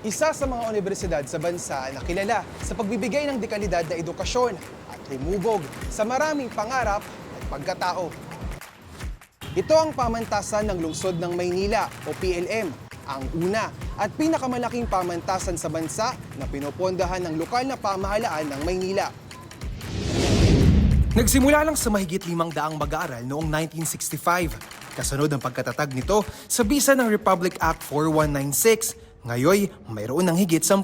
Isa sa mga universidad sa bansa na kilala sa pagbibigay ng dekalidad na edukasyon at lumubog sa maraming pangarap at pagkatao. Ito ang pamantasan ng Lungsod ng Maynila o PLM, ang una at pinakamalaking pamantasan sa bansa na pinopondahan ng lokal na pamahalaan ng Maynila. Nagsimula lang sa mahigit 500 mag-aaral noong 1965. Kasunod ang pagkatatag nito sa bisa ng Republic Act 4196. Ngayon, mayroon ng higit 10,000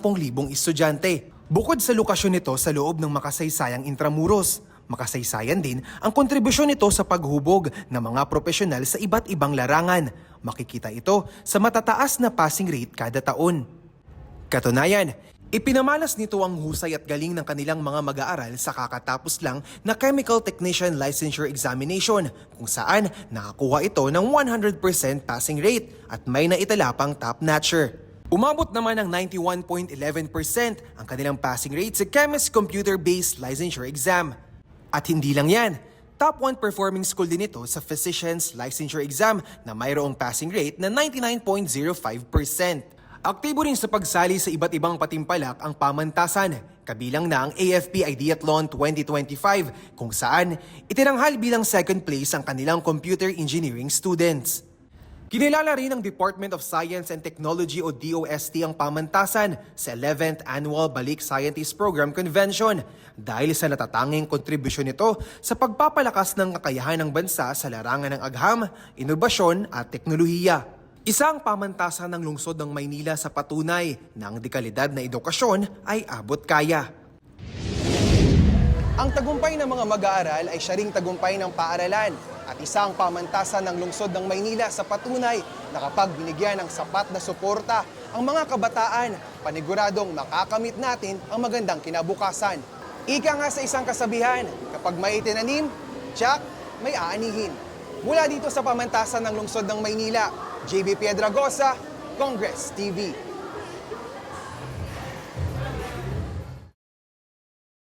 estudyante. Bukod sa lokasyon nito sa loob ng makasaysayang Intramuros, makasaysayan din ang kontribusyon nito sa paghubog ng mga profesional sa iba't ibang larangan. Makikita ito sa matataas na passing rate kada taon. Katunayan, ipinamalas nito ang husay at galing ng kanilang mga mag-aaral sa kakatapos lang na Chemical Technician Licensure Examination kung saan nakakuha ito ng 100% passing rate at may naitala pang top-notcher. Umabot naman ng 91.11% ang kanilang passing rate sa Chemist Computer-Based Licensure Exam. At hindi lang yan, top 1 performing school din ito sa Physician's Licensure Exam na mayroong passing rate na 99.05%. Aktibo rin sa pagsali sa iba't ibang patimpalak ang pamantasan, kabilang na ang AFP Ideathlon 2025 kung saan itiranghal bilang second place ang kanilang computer engineering students. Kinilala rin ng Department of Science and Technology o DOST ang pamantasan sa 11th Annual Balik Scientist Program Convention dahil sa natatanging kontribusyon nito sa pagpapalakas ng kakayahan ng bansa sa larangan ng agham, inobasyon at teknolohiya. Isang pamantasan ng lungsod ng Maynila sa patunay na ang dekalidad na edukasyon ay abot kaya. Ang tagumpay ng mga mag-aaral ay siya ring tagumpay ng paaralan at isang pamantasan ng lungsod ng Maynila sa patunay na kapag binigyan ng sapat na suporta ang mga kabataan, paniguradong makakamit natin ang magandang kinabukasan. Ika nga sa isang kasabihan, kapag may itinanim, tiyak, may aanihin. Mula dito sa pamantasan ng lungsod ng Maynila, JB Piedragosa, Congress TV.